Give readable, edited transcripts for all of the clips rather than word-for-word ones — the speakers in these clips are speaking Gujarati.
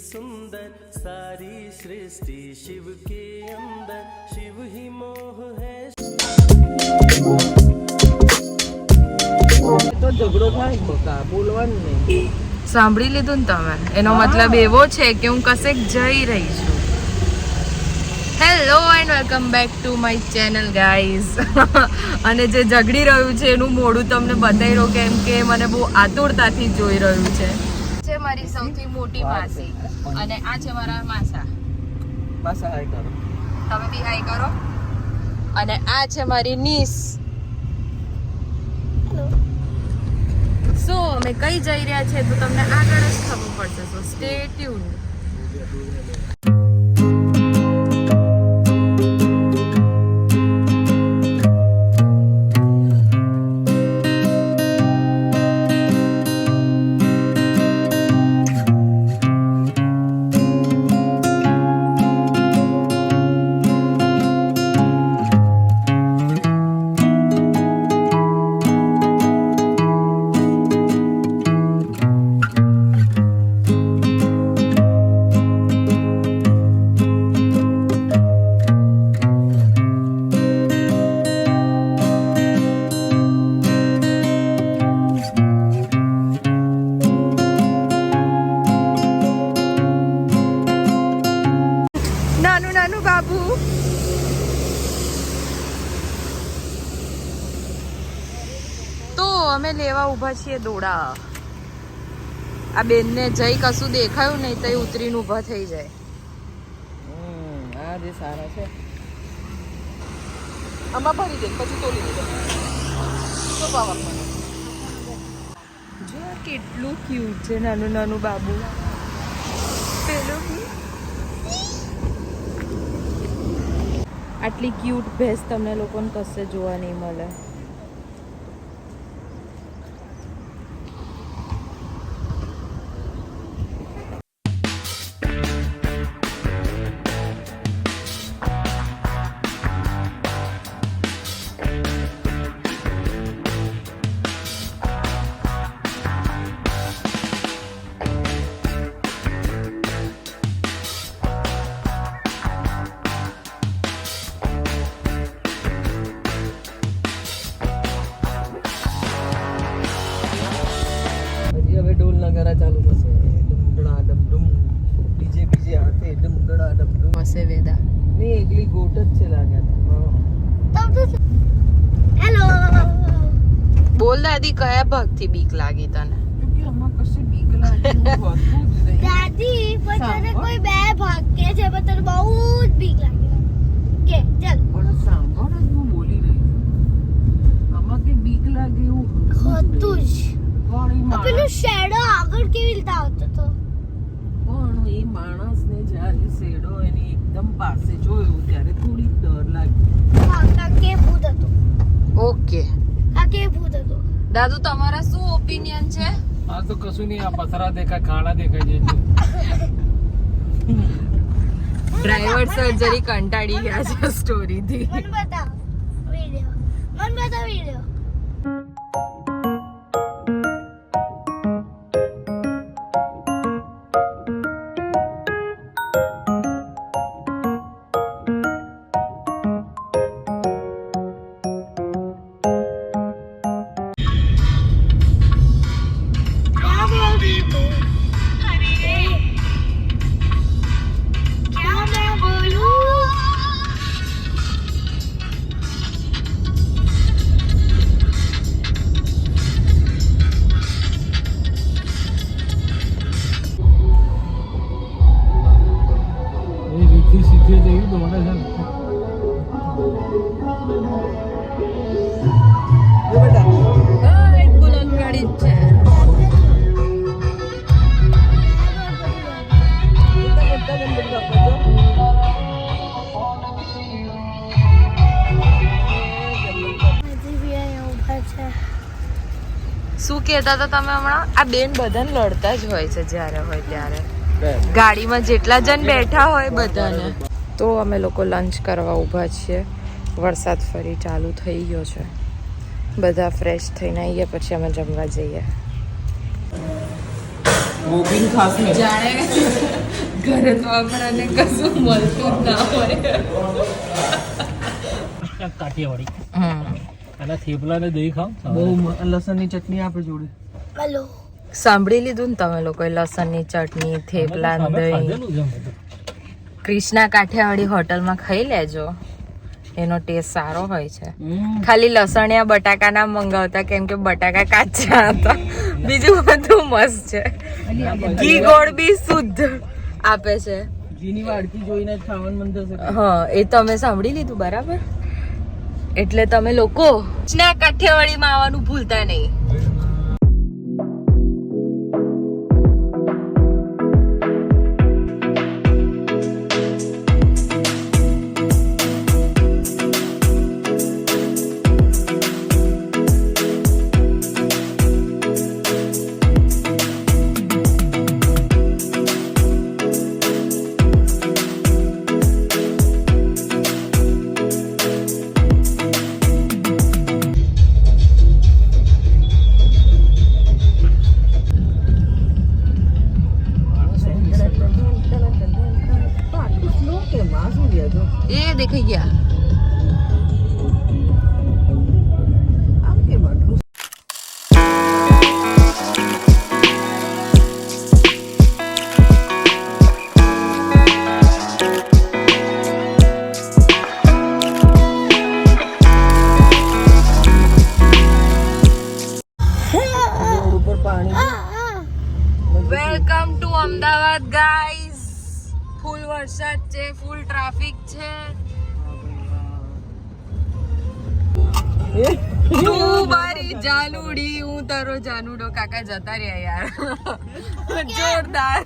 सुंदर सारी सृष्टि शिव के अंदर शिव ही मोह है। તો ઝઘડો થાય બકા બોલવાનું નહીં. સાંભળી લીધું ને તમે? એનો મતલબ એવો છે કે હું કશેક જઈ રહી છું. Hello and welcome back to my channel guys. અને જે ઝઘડી રહ્યું છે એનું મોઢું તમને બતાવી રહ્યો કેમ કે મને બહુ આતુરતાથી જોઈ રહ્યું છે. છે મારી સૌથી મોટી માસી અને આ છે મારા માસા. માસા હાય કરો. તમે બી હાય કરો. અને આ છે મારી નીસ. સો અમે કઈ જઈ રહ્યા છે તો તમને આગળ જ ખબર પડશે. સો સ્ટે ટ્યુન્ડ. નાનું બાબુ તો અમે લેવા ઉભા છીએ દોડા. આ બેનને જઈ કશું દેખાયું નહીં તો ઉતરીને ઉભા થઈ જાય. આ જે સારા છે આમાં ભરી દે પછી તોડી દે. તો ભાવ આપણને જો આ કેટલું ક્યુટ છે નાનું બાબુ. પેલો આટલી ક્યુટ ભેંસ તમને લોકોને કશે જોવા નહીં મળે. ઢોલ નગારા ચાલુ થશે. ડમડણા ડમડુમ ડીજે બીજે હાથે ડમડણા ડમડુમ હશે વેદા. ની એકલી ગોટ જ છે લાગે. હેલો બોલ દાદી, કયા ભાગથી બીક લાગી તને? કે આમાં કશે બીક લાગે એવું હોતું જ નહીં. દાદી પણ તને કોઈ બે ભાગ કે છે પણ તને બહુ જ બીક લાગે કે ચાલ પણ સાંભળ જ હું બોલી રહી છું. આમાં કે બીક લાગે એવું હોતું જ. પણ એ પેલો શેડો આગળ કેવી રીતે આવતો હતો? પણ એ માણસને જ્યારે શેડો એની એકદમ પાસે જોયો ત્યારે થોડી ડર લાગી. કાકા કે ભૂત હતો. ઓકે આ કે ભૂત હતો. દાદુ, તમારા શું ઓપિનિયન છે? આ તો કશું નહીં, આ પથરા દેખાય, ખાડા દેખાય છે. ડ્રાઈવર સર્જરી કંટાળી ગયા છે સ્ટોરીથી. મને બતાવ વિડિયો. મને બતાવ વિડિયો. સીધે જઈ દોડે છે. જો બેટા એક બુલંદ ગાડી જ છે. શું કહેતા હતા તમે હમણાં? આ બેન બધાને લડતા જ હોય છે જ્યારે હોય ત્યારે. ગાડીમાં જેટલા જણ બેઠા હોય બધાને. તો અમે લોકો લંચ કરવા ઊભા છીએ. વરસાદ ફરી ચાલુ થઈ ગયો છે. બધા ફ્રેશ થઈને આવીએ પછી અમે જમવા જઈએ. ગોબીન ખાસ મેં જાણે ઘરે તો આપણને કશું મળતું જ ના હોય. કાઠિયાવાડી હમ. અને થેપલા ને દહીં ખાવ બહુ લસણની ચટણી આપે જોડે. હલો સાંભળી લીધું ને તમે લોકોએ લસણની ચટણી, થેપલા, દહીં. ક્રિષ્ના કાઠિયાવાડી હોટલમાં ખાઈ લેજો, એનો ટેસ્ટ સારો હોય છે. ખાલી લસણિયા બટાકા ના મંગાવતા, કેમ કે બટાકા કાચા હતા. બીજું બધું મસ્ત છે. ઘી ગોળ બી શુદ્ધ આપે છે. ઘીની વાડકી જોઈને જ ખાવાનું મન થશે. હા, એ તમે સાંભળી લીધું બરાબર. એટલે તમે લોકો કાઠિયાવાડીમાં આવવાનું ભૂલતા નહીં. એ દેખાઈ ગયા. આમ કેમ આટલું? રોડ ઉપર પાણી. Welcome to Ahmedabad guys. Full વરસાદ છે, ફૂલ ટ્રાફિક છે. તું મારી જાનુડી, હું તારો જાનુડો. કાકા જતા રહ્યા યાર. જોરદાર.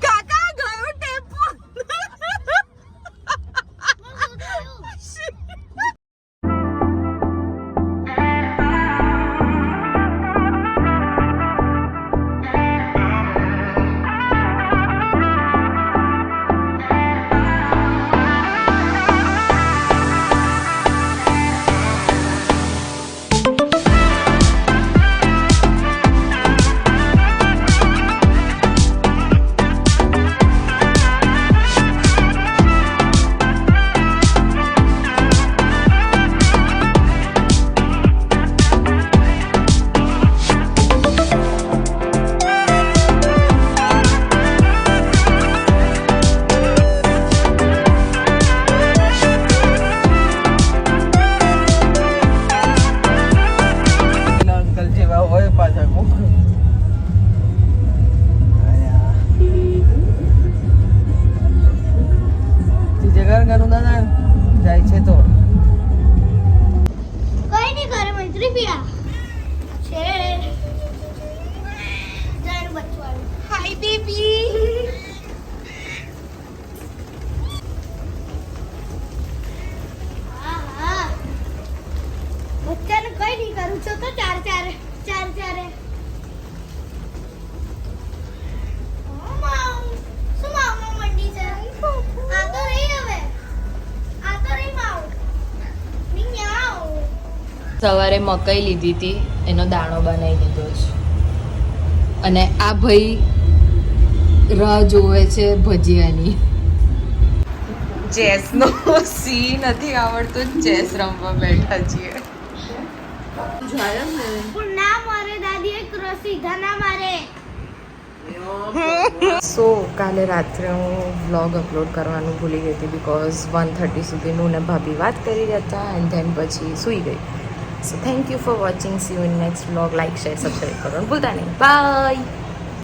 કાકા ગયો ટેમ્પો. જાય છે તો કઈ નહીં કરે મંત્રી પિયા છે જાણ બચવાનું. હાય બેબી. હા બચ્ચાને કઈ નહીં કરું છો તો ચાર ચારે શું માવમાં મંડી છે? આ તો રહી હવે, આ તો રહી માવ. સવારે મકાઈ લીધી હતી, એનો દાણો બનાવી દીધો છે. અને આ ભાઈ રાહ જોવે છે ભજીયાની. ચેસનો સી નથી આવડતો, ચેસ રમવા બેઠા છીએ. પણ ના મારે દાદી એક સીધા ના મારે. સો કાલે રાત્રે હું વ્લોગ અપલોડ કરવાનું ભૂલી ગઈ હતી, બિકોઝ 1:30 સુધીનું ને ભાભી વાત કરી રહ્યા હતા એન્ડ ધેન પછી સૂઈ ગઈ. So thank you for watching. C you in next vlog. Like, share, subscribe કરવાનું ભૂલતા નહીં. બાય.